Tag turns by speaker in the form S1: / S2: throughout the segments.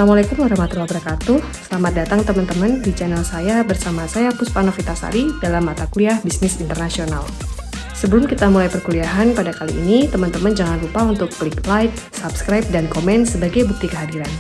S1: Assalamualaikum warahmatullahi wabarakatuh. Selamat datang teman-teman di channel saya bersama saya Puspa Novitasari dalam mata kuliah Bisnis Internasional. Sebelum kita mulai perkuliahan pada kali ini, teman-teman jangan lupa untuk klik like, subscribe, dan komen sebagai bukti kehadiran.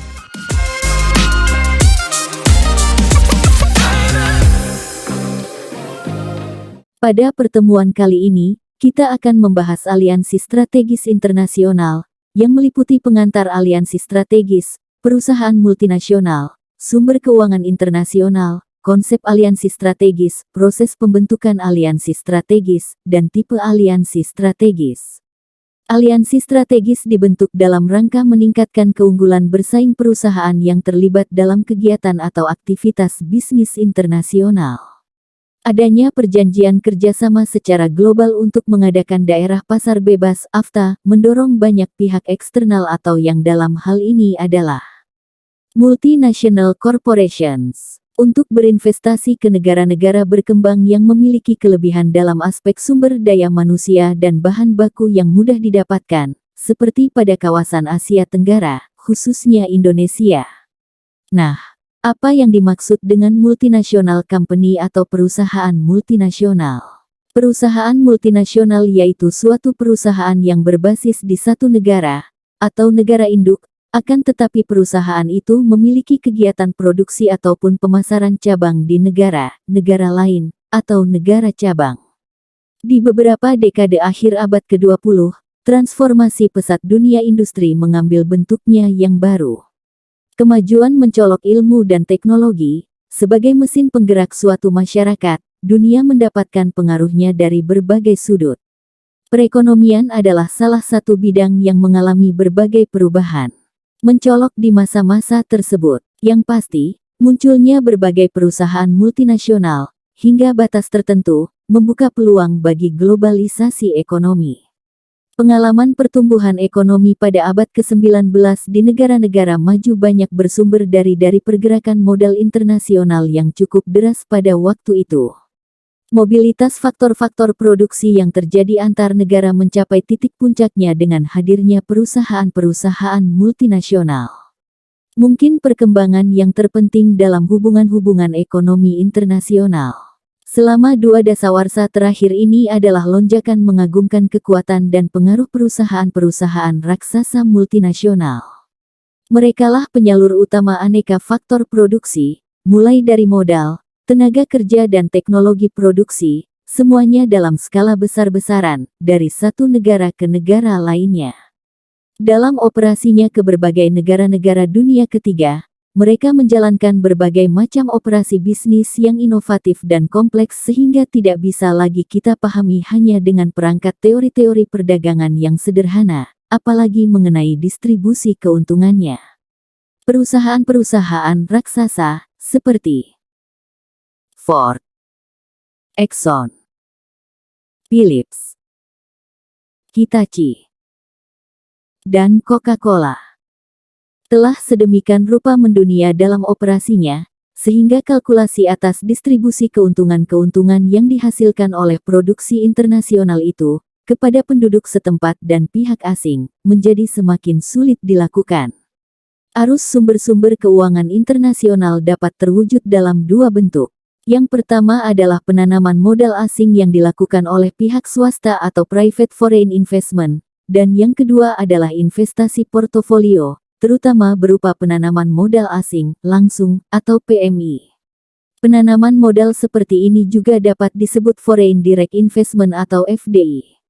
S2: Pada pertemuan kali ini, kita akan membahas aliansi strategis internasional, yang meliputi pengantar aliansi strategis, perusahaan multinasional, sumber keuangan internasional, konsep aliansi strategis, proses pembentukan aliansi strategis, dan tipe aliansi strategis. Aliansi strategis dibentuk dalam rangka meningkatkan keunggulan bersaing perusahaan yang terlibat dalam kegiatan atau aktivitas bisnis internasional. Adanya perjanjian kerjasama secara global untuk mengadakan daerah pasar bebas (AFTA) mendorong banyak pihak eksternal atau yang dalam hal ini adalah multinational corporations untuk berinvestasi ke negara-negara berkembang yang memiliki kelebihan dalam aspek sumber daya manusia dan bahan baku yang mudah didapatkan, seperti pada kawasan Asia Tenggara, khususnya Indonesia. Nah, apa yang dimaksud dengan multinational company atau perusahaan multinasional? Perusahaan multinasional yaitu suatu perusahaan yang berbasis di satu negara, atau negara induk, akan tetapi perusahaan itu memiliki kegiatan produksi ataupun pemasaran cabang di negara lain, atau negara cabang. Di beberapa dekade akhir abad ke-20, transformasi pesat dunia industri mengambil bentuknya yang baru. Kemajuan mencolok ilmu dan teknologi, sebagai mesin penggerak suatu masyarakat, dunia mendapatkan pengaruhnya dari berbagai sudut. Perekonomian adalah salah satu bidang yang mengalami berbagai perubahan. Mencolok di masa-masa tersebut, yang pasti, munculnya berbagai perusahaan multinasional, hingga batas tertentu, membuka peluang bagi globalisasi ekonomi. Pengalaman pertumbuhan ekonomi pada abad ke-19 di negara-negara maju banyak bersumber dari pergerakan modal internasional yang cukup deras pada waktu itu. Mobilitas faktor-faktor produksi yang terjadi antar negara mencapai titik puncaknya dengan hadirnya perusahaan-perusahaan multinasional. Mungkin perkembangan yang terpenting dalam hubungan-hubungan ekonomi internasional selama dua dasawarsa terakhir ini adalah lonjakan mengagumkan kekuatan dan pengaruh perusahaan-perusahaan raksasa multinasional. Merekalah penyalur utama aneka faktor produksi, mulai dari modal, tenaga kerja dan teknologi produksi, semuanya dalam skala besar-besaran, dari satu negara ke negara lainnya. Dalam operasinya ke berbagai negara-negara dunia ketiga, mereka menjalankan berbagai macam operasi bisnis yang inovatif dan kompleks sehingga tidak bisa lagi kita pahami hanya dengan perangkat teori-teori perdagangan yang sederhana, apalagi mengenai distribusi keuntungannya. Perusahaan-perusahaan raksasa, seperti Ford, Exxon, Philips, Hitachi, dan Coca-Cola telah sedemikian rupa mendunia dalam operasinya, sehingga kalkulasi atas distribusi keuntungan-keuntungan yang dihasilkan oleh produksi internasional itu, kepada penduduk setempat dan pihak asing, menjadi semakin sulit dilakukan. Arus sumber-sumber keuangan internasional dapat terwujud dalam dua bentuk. Yang pertama adalah penanaman modal asing yang dilakukan oleh pihak swasta atau private foreign investment, dan yang kedua adalah investasi portofolio, terutama berupa penanaman modal asing, langsung, atau PMI. Penanaman modal seperti ini juga dapat disebut Foreign Direct Investment atau FDI.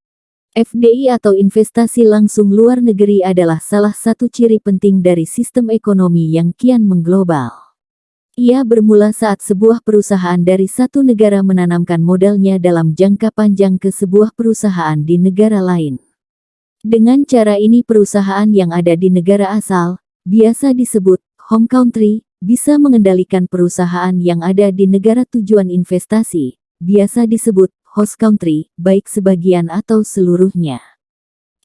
S2: FDI atau investasi langsung luar negeri adalah salah satu ciri penting dari sistem ekonomi yang kian mengglobal. Ia bermula saat sebuah perusahaan dari satu negara menanamkan modalnya dalam jangka panjang ke sebuah perusahaan di negara lain. Dengan cara ini perusahaan yang ada di negara asal, biasa disebut home country, bisa mengendalikan perusahaan yang ada di negara tujuan investasi, biasa disebut host country, baik sebagian atau seluruhnya.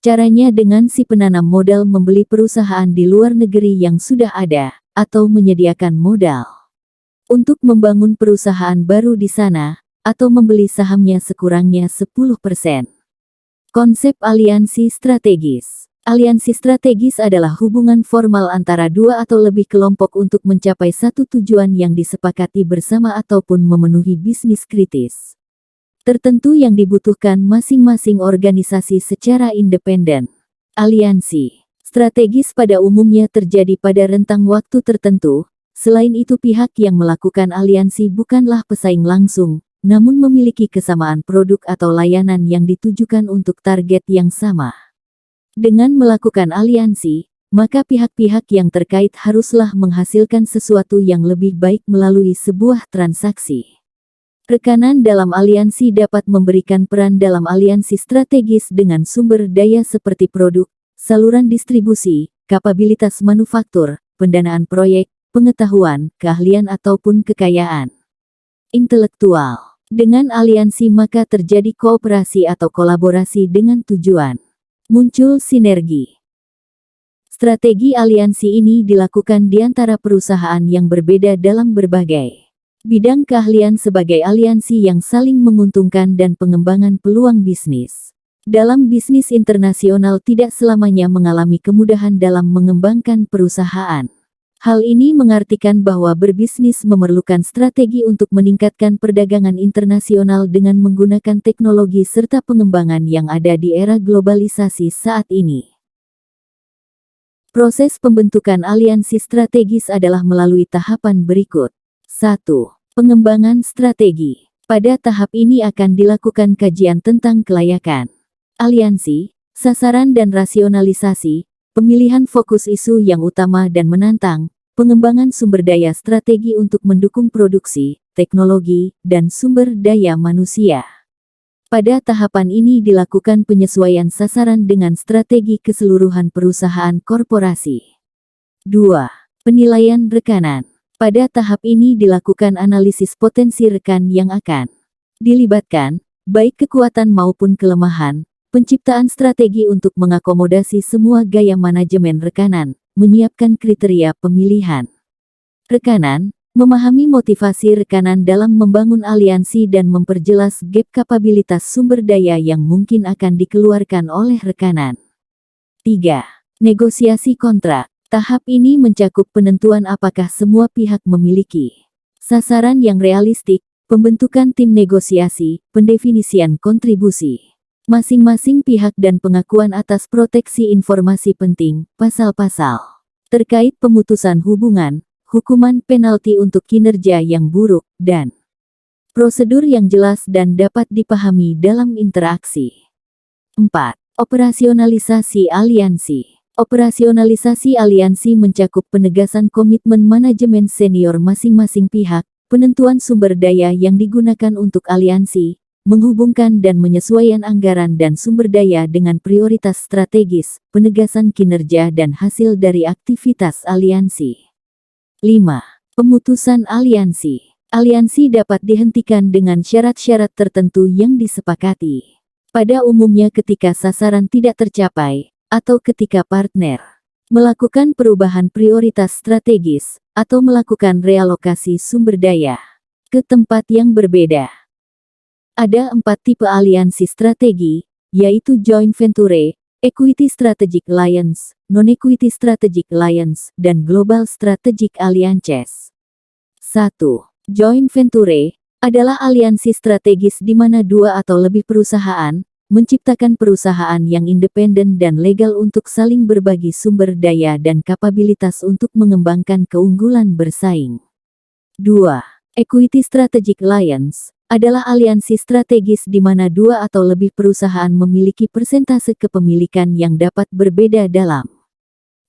S2: Caranya dengan si penanam modal membeli perusahaan di luar negeri yang sudah ada, atau menyediakan modal untuk membangun perusahaan baru di sana, atau membeli sahamnya sekurangnya 10%. Konsep aliansi strategis. Aliansi strategis adalah hubungan formal antara dua atau lebih kelompok untuk mencapai satu tujuan yang disepakati bersama ataupun memenuhi bisnis kritis tertentu yang dibutuhkan masing-masing organisasi secara independen. Aliansi strategis pada umumnya terjadi pada rentang waktu tertentu. Selain itu, pihak yang melakukan aliansi bukanlah pesaing langsung, namun memiliki kesamaan produk atau layanan yang ditujukan untuk target yang sama. Dengan melakukan aliansi, maka pihak-pihak yang terkait haruslah menghasilkan sesuatu yang lebih baik melalui sebuah transaksi. Rekanan dalam aliansi dapat memberikan peran dalam aliansi strategis dengan sumber daya seperti produk, saluran distribusi, kapabilitas manufaktur, pendanaan proyek, pengetahuan, keahlian ataupun kekayaan intelektual. Dengan aliansi maka terjadi kooperasi atau kolaborasi dengan tujuan muncul sinergi. Strategi aliansi ini dilakukan di antara perusahaan yang berbeda dalam berbagai bidang keahlian sebagai aliansi yang saling menguntungkan dan pengembangan peluang bisnis. Dalam bisnis internasional tidak selamanya mengalami kemudahan dalam mengembangkan perusahaan. Hal ini mengartikan bahwa berbisnis memerlukan strategi untuk meningkatkan perdagangan internasional dengan menggunakan teknologi serta pengembangan yang ada di era globalisasi saat ini. Proses pembentukan aliansi strategis adalah melalui tahapan berikut. 1. Pengembangan strategi. Pada tahap ini akan dilakukan kajian tentang kelayakan aliansi, sasaran dan rasionalisasi, pemilihan fokus isu yang utama dan menantang, pengembangan sumber daya strategi untuk mendukung produksi, teknologi, dan sumber daya manusia. Pada tahapan ini dilakukan penyesuaian sasaran dengan strategi keseluruhan perusahaan korporasi. 2. Penilaian rekanan. Pada tahap ini dilakukan analisis potensi rekan yang akan dilibatkan, baik kekuatan maupun kelemahan, penciptaan strategi untuk mengakomodasi semua gaya manajemen rekanan, menyiapkan kriteria pemilihan rekanan, memahami motivasi rekanan dalam membangun aliansi dan memperjelas gap kapabilitas sumber daya yang mungkin akan dikeluarkan oleh rekanan. 3. Negosiasi kontrak. Tahap ini mencakup penentuan apakah semua pihak memiliki sasaran yang realistik, pembentukan tim negosiasi, pendefinisian kontribusi masing-masing pihak dan pengakuan atas proteksi informasi penting, pasal-pasal terkait pemutusan hubungan, hukuman penalti untuk kinerja yang buruk, dan prosedur yang jelas dan dapat dipahami dalam interaksi. 4. Operasionalisasi aliansi. Operasionalisasi aliansi mencakup penegasan komitmen manajemen senior masing-masing pihak, penentuan sumber daya yang digunakan untuk aliansi, menghubungkan dan menyesuaikan anggaran dan sumber daya dengan prioritas strategis, penegasan kinerja dan hasil dari aktivitas aliansi. 5. Pemutusan aliansi. Aliansi dapat dihentikan dengan syarat-syarat tertentu yang disepakati. Pada umumnya ketika sasaran tidak tercapai, atau ketika partner melakukan perubahan prioritas strategis, atau melakukan realokasi sumber daya ke tempat yang berbeda. Ada 4 tipe aliansi strategi, yaitu joint venture, equity strategic alliance, non-equity strategic alliance, dan global strategic alliances. 1. Joint venture adalah aliansi strategis di mana 2 atau lebih perusahaan menciptakan perusahaan yang independen dan legal untuk saling berbagi sumber daya dan kapabilitas untuk mengembangkan keunggulan bersaing. 2. Equity Strategic Alliance adalah aliansi strategis di mana 2 atau lebih perusahaan memiliki persentase kepemilikan yang dapat berbeda dalam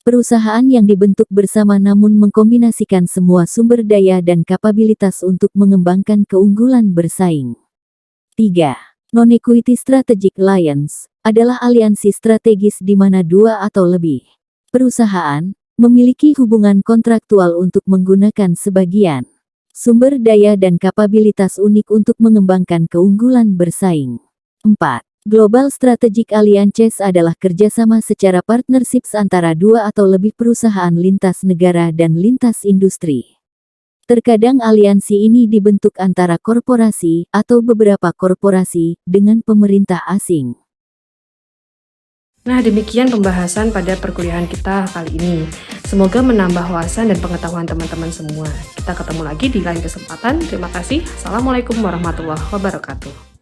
S2: perusahaan yang dibentuk bersama namun mengkombinasikan semua sumber daya dan kapabilitas untuk mengembangkan keunggulan bersaing. 3. Non-equity strategic alliance adalah aliansi strategis di mana 2 atau lebih perusahaan memiliki hubungan kontraktual untuk menggunakan sebagian sumber daya dan kapabilitas unik untuk mengembangkan keunggulan bersaing. 4. Global Strategic Alliances adalah kerjasama secara partnerships antara 2 atau lebih perusahaan lintas negara dan lintas industri. Terkadang aliansi ini dibentuk antara korporasi atau beberapa korporasi dengan pemerintah asing.
S1: Nah, demikian pembahasan pada perkuliahan kita kali ini. Semoga menambah wawasan dan pengetahuan teman-teman semua. Kita ketemu lagi di lain kesempatan. Terima kasih. Assalamualaikum warahmatullahi wabarakatuh.